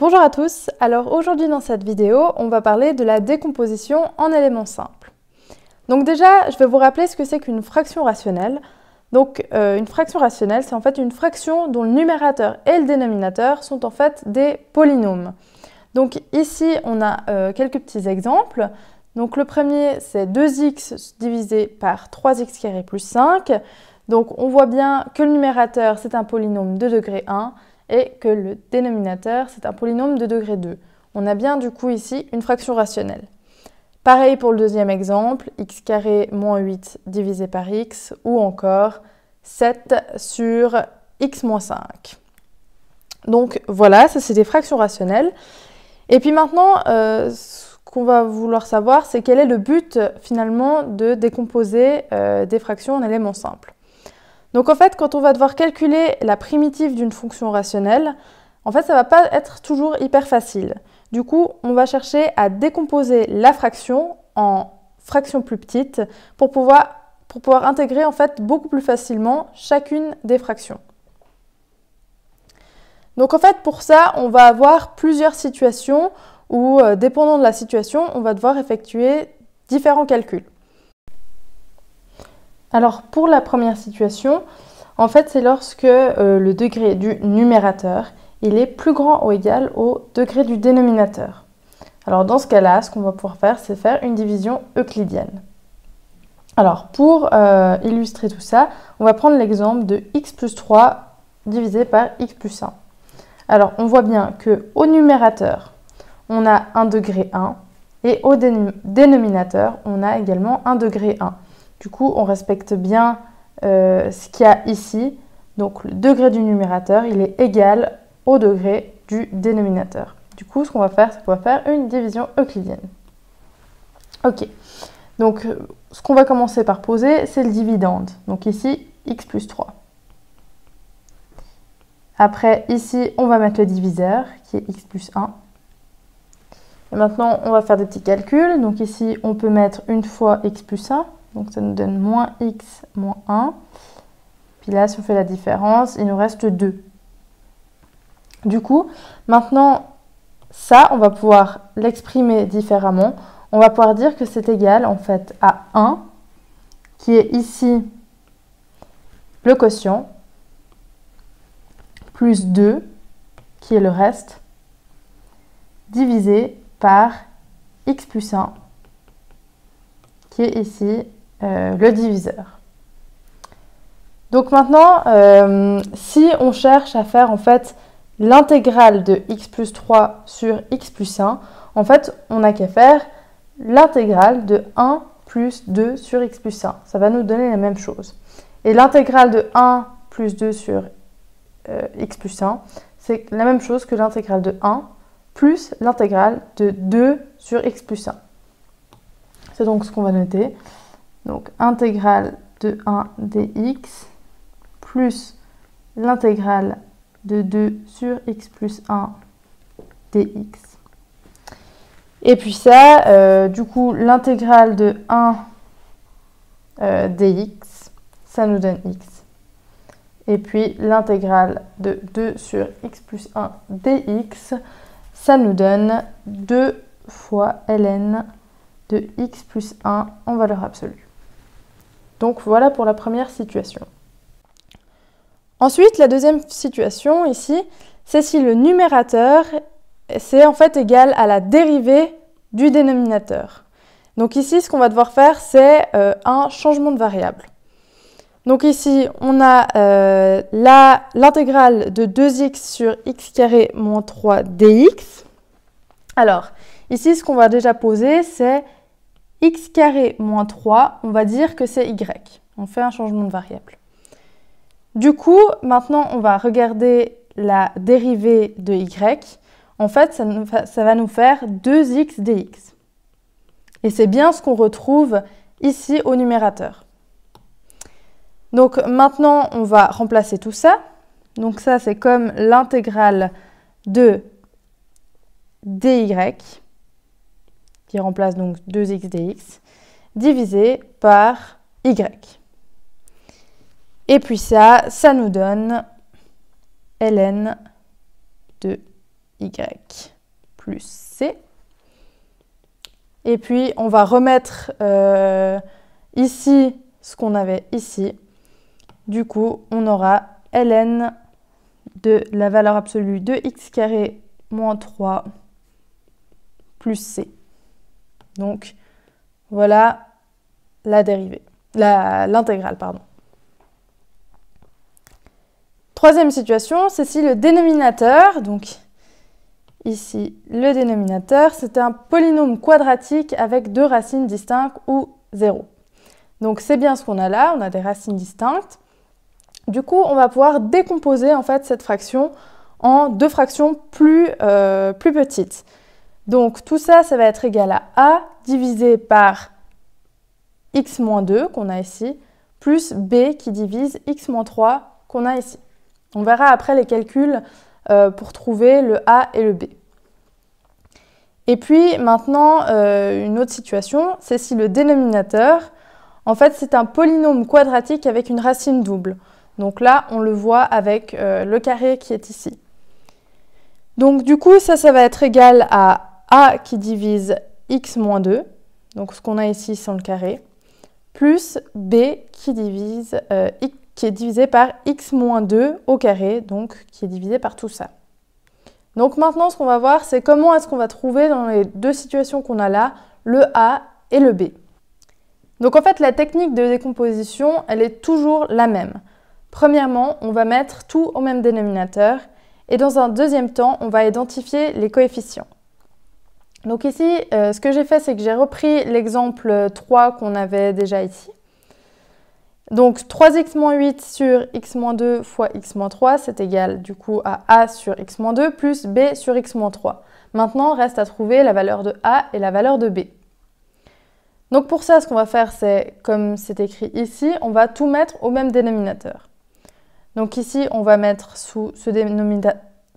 Bonjour à tous, alors aujourd'hui dans cette vidéo, on va parler de la décomposition en éléments simples. Donc déjà, je vais vous rappeler ce que c'est qu'une fraction rationnelle. Donc une fraction rationnelle, c'est en fait une fraction dont le numérateur et le dénominateur sont en fait des polynômes. Donc ici, on a quelques petits exemples. Donc le premier, c'est 2x divisé par 3x carré plus 5. Donc on voit bien que le numérateur, c'est un polynôme de degré 1 et que le dénominateur, c'est un polynôme de degré 2. On a bien du coup ici une fraction rationnelle. Pareil pour le deuxième exemple, x carré moins 8 divisé par x, ou encore 7 sur x moins 5. Donc voilà, ça c'est des fractions rationnelles. Et puis maintenant, ce qu'on va vouloir savoir, c'est quel est le but finalement de décomposer des fractions en éléments simples. Donc en fait, quand on va devoir calculer la primitive d'une fonction rationnelle, en fait, ça ne va pas être toujours hyper facile. Du coup, on va chercher à décomposer la fraction en fractions plus petites pour pouvoir intégrer en fait beaucoup plus facilement chacune des fractions. Donc en fait, pour ça, on va avoir plusieurs situations où, dépendant de la situation, on va devoir effectuer différents calculs. Alors pour la première situation, en fait c'est lorsque le degré du numérateur il est plus grand ou égal au degré du dénominateur. Alors dans ce cas-là, ce qu'on va pouvoir faire, c'est faire une division euclidienne. Alors pour illustrer tout ça, on va prendre l'exemple de x plus 3 divisé par x plus 1. Alors on voit bien qu'au numérateur, on a un degré 1 et au dénominateur, on a également un degré 1. Du coup, on respecte bien ce qu'il y a ici. Donc, le degré du numérateur, il est égal au degré du dénominateur. Du coup, ce qu'on va faire, c'est qu'on va faire une division euclidienne. Ok. Donc, ce qu'on va commencer par poser, c'est le dividende. Donc ici, x plus 3. Après, ici, on va mettre le diviseur, qui est x plus 1. Et maintenant, on va faire des petits calculs. Donc ici, on peut mettre une fois x plus 1. Donc ça nous donne moins x moins 1. Puis là, si on fait la différence, il nous reste 2. Du coup, maintenant, ça, on va pouvoir l'exprimer différemment. On va pouvoir dire que c'est égal en fait à 1, qui est ici le quotient, plus 2, qui est le reste, divisé par x plus 1, qui est ici le diviseur. Donc maintenant, si on cherche à faire en fait l'intégrale de x plus 3 sur x plus 1, en fait, on n'a qu'à faire l'intégrale de 1 plus 2 sur x plus 1. Ça va nous donner la même chose. Et l'intégrale de 1 plus 2 sur x plus 1, c'est la même chose que l'intégrale de 1 plus l'intégrale de 2 sur x plus 1. C'est donc ce qu'on va noter. Donc, intégrale de 1 dx plus l'intégrale de 2 sur x plus 1 dx. Et puis ça, du coup, l'intégrale de 1 dx, ça nous donne x. Et puis l'intégrale de 2 sur x plus 1 dx, ça nous donne 2 fois ln de x plus 1 en valeur absolue. Donc voilà pour la première situation. Ensuite, la deuxième situation ici, c'est si le numérateur c'est en fait égal à la dérivée du dénominateur. Donc ici, ce qu'on va devoir faire, c'est un changement de variable. Donc ici, on a l'intégrale de 2x sur x carré moins 3 dx. Alors, ici, ce qu'on va déjà poser, c'est x carré moins 3, on va dire que c'est y. On fait un changement de variable. Du coup, maintenant, on va regarder la dérivée de y. En fait, ça va nous faire 2x dx. Et c'est bien ce qu'on retrouve ici au numérateur. Donc maintenant, on va remplacer tout ça. Donc ça, c'est comme l'intégrale de dy, qui remplace donc 2x dx, divisé par y. Et puis ça nous donne ln de y plus c. Et puis, on va remettre ici ce qu'on avait ici. Du coup, on aura ln de la valeur absolue de x carré moins 3 plus c. Donc, voilà la dérivée, l'intégrale, pardon. Troisième situation, c'est si le dénominateur, donc ici le dénominateur, c'est un polynôme quadratique avec deux racines distinctes ou 0. Donc c'est bien ce qu'on a là, on a des racines distinctes. Du coup, on va pouvoir décomposer en fait cette fraction en deux fractions plus petites. Donc tout ça, ça va être égal à a divisé par x moins 2 qu'on a ici, plus b qui divise x moins 3 qu'on a ici. On verra après les calculs pour trouver le a et le b. Et puis maintenant, une autre situation, c'est si le dénominateur, en fait, c'est un polynôme quadratique avec une racine double. Donc là, on le voit avec le carré qui est ici. Donc du coup, ça va être égal à a qui divise x moins 2, donc ce qu'on a ici sans le carré, plus b qui est divisé par x moins 2 au carré, donc qui est divisé par tout ça. Donc maintenant, ce qu'on va voir, c'est comment est-ce qu'on va trouver dans les deux situations qu'on a là, le a et le b. Donc en fait, la technique de décomposition, elle est toujours la même. Premièrement, on va mettre tout au même dénominateur, et dans un deuxième temps, on va identifier les coefficients. Donc ici, ce que j'ai fait, c'est que j'ai repris l'exemple 3 qu'on avait déjà ici. Donc 3x moins 8 sur x moins 2 fois x moins 3, c'est égal du coup à a sur x moins 2 plus b sur x moins 3. Maintenant, reste à trouver la valeur de a et la valeur de b. Donc pour ça, ce qu'on va faire, c'est, comme c'est écrit ici, on va tout mettre au même dénominateur. Donc ici, on va mettre sous ce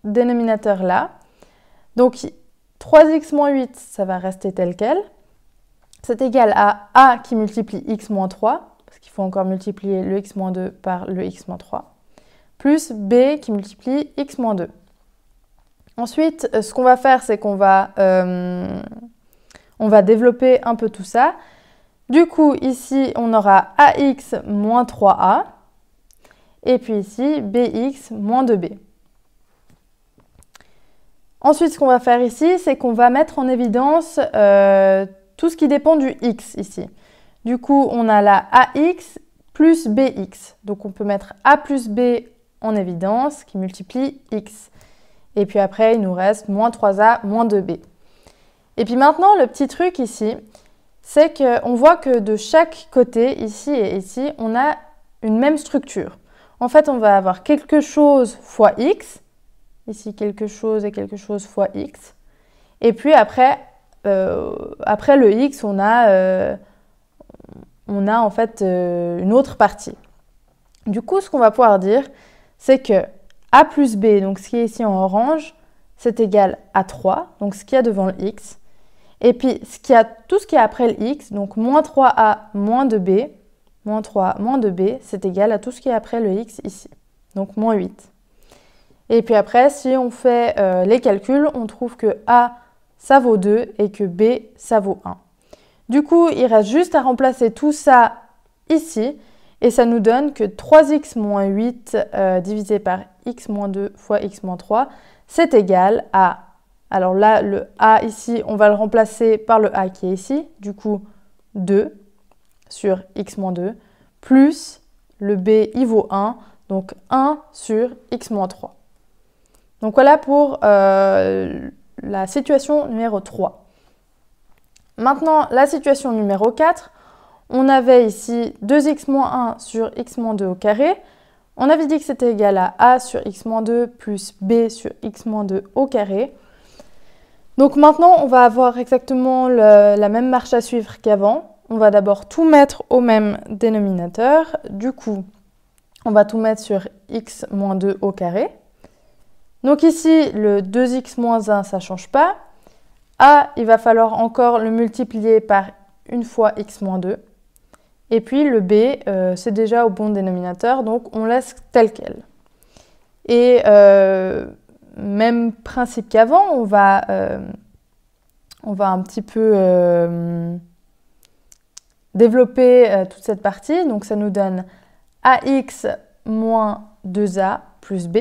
dénominateur-là. Donc 3x moins 8, ça va rester tel quel. C'est égal à a qui multiplie x moins 3, parce qu'il faut encore multiplier le x moins 2 par le x moins 3, plus b qui multiplie x moins 2. Ensuite, ce qu'on va faire, c'est qu'on va, développer un peu tout ça. Du coup, ici, on aura ax moins 3a, et puis ici, bx moins 2b. Ensuite, ce qu'on va faire ici, c'est qu'on va mettre en évidence tout ce qui dépend du x ici. Du coup, on a la ax plus bx. Donc, on peut mettre a plus b en évidence qui multiplie x. Et puis après, il nous reste moins 3a moins 2b. Et puis maintenant, le petit truc ici, c'est qu'on voit que de chaque côté, ici et ici, on a une même structure. En fait, on va avoir quelque chose fois x. Ici, quelque chose et quelque chose fois x. Et puis après le x, on a en fait une autre partie. Du coup, ce qu'on va pouvoir dire, c'est que a plus b, donc ce qui est ici en orange, c'est égal à 3, donc ce qu'il y a devant le x. Et puis, tout ce qui est après le x, donc moins 3a moins 2b, moins 3 moins 2b, c'est égal à tout ce qui est après le x ici, donc moins 8. Et puis après, si on fait les calculs, on trouve que a, ça vaut 2 et que b, ça vaut 1. Du coup, il reste juste à remplacer tout ça ici et ça nous donne que 3x moins 8 divisé par x moins 2 fois x moins 3, c'est égal à... Alors là, le a ici, on va le remplacer par le a qui est ici, du coup 2 sur x moins 2, plus le b, il vaut 1, donc 1 sur x moins 3. Donc voilà pour la situation numéro 3. Maintenant, la situation numéro 4, on avait ici 2x moins 1 sur x moins 2 au carré. On avait dit que c'était égal à a sur x moins 2 plus b sur x moins 2 au carré. Donc maintenant, on va avoir exactement la même marche à suivre qu'avant. On va d'abord tout mettre au même dénominateur. Du coup, on va tout mettre sur x moins 2 au carré. Donc ici, le 2x moins 1, ça ne change pas. A, il va falloir encore le multiplier par une fois x moins 2. Et puis le b, c'est déjà au bon dénominateur, donc on laisse tel quel. Et même principe qu'avant, on va un petit peu développer toute cette partie. Donc ça nous donne ax moins 2a plus b.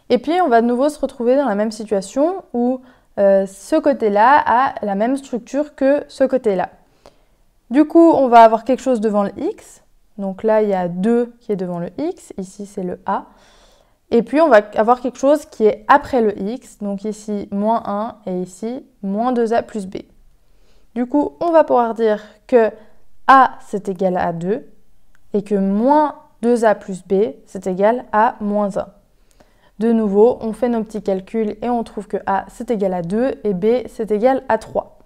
Et puis on va de nouveau se retrouver dans la même situation où ce côté-là a la même structure que ce côté-là. Du coup, on va avoir quelque chose devant le x. Donc là, il y a 2 qui est devant le x. Ici, c'est le a. Et puis, on va avoir quelque chose qui est après le x. Donc ici, moins 1 et ici, moins 2a plus b. Du coup, on va pouvoir dire que a, c'est égal à 2 et que moins 2a plus b, c'est égal à moins 1. De nouveau, on fait nos petits calculs et on trouve que a, c'est égal à 2 et b, c'est égal à 3.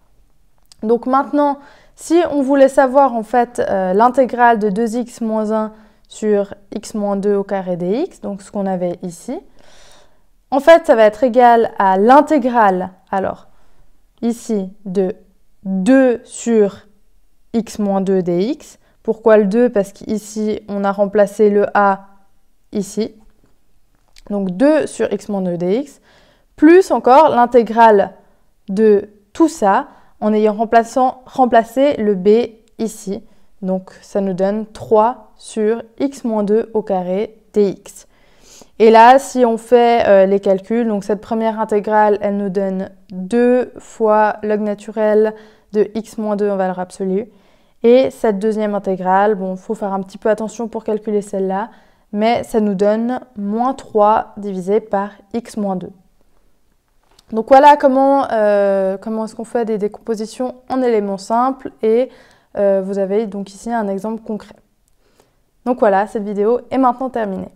Donc maintenant, si on voulait savoir en fait l'intégrale de 2x moins 1 sur x moins 2 au carré dx, donc ce qu'on avait ici, en fait ça va être égal à l'intégrale, alors ici, de 2 sur x moins 2 dx. Pourquoi le 2? Parce qu'ici on a remplacé le a ici. Donc 2 sur x moins 2 dx, plus encore l'intégrale de tout ça, en ayant remplacé le b ici. Donc ça nous donne 3 sur x moins 2 au carré dx. Et là, si on fait les calculs, donc cette première intégrale, elle nous donne 2 fois log naturel de x moins 2 en valeur absolue. Et cette deuxième intégrale, bon, il faut faire un petit peu attention pour calculer celle-là, mais ça nous donne moins 3 divisé par x moins 2. Donc voilà comment est-ce qu'on fait des décompositions en éléments simples et vous avez donc ici un exemple concret. Donc voilà, cette vidéo est maintenant terminée.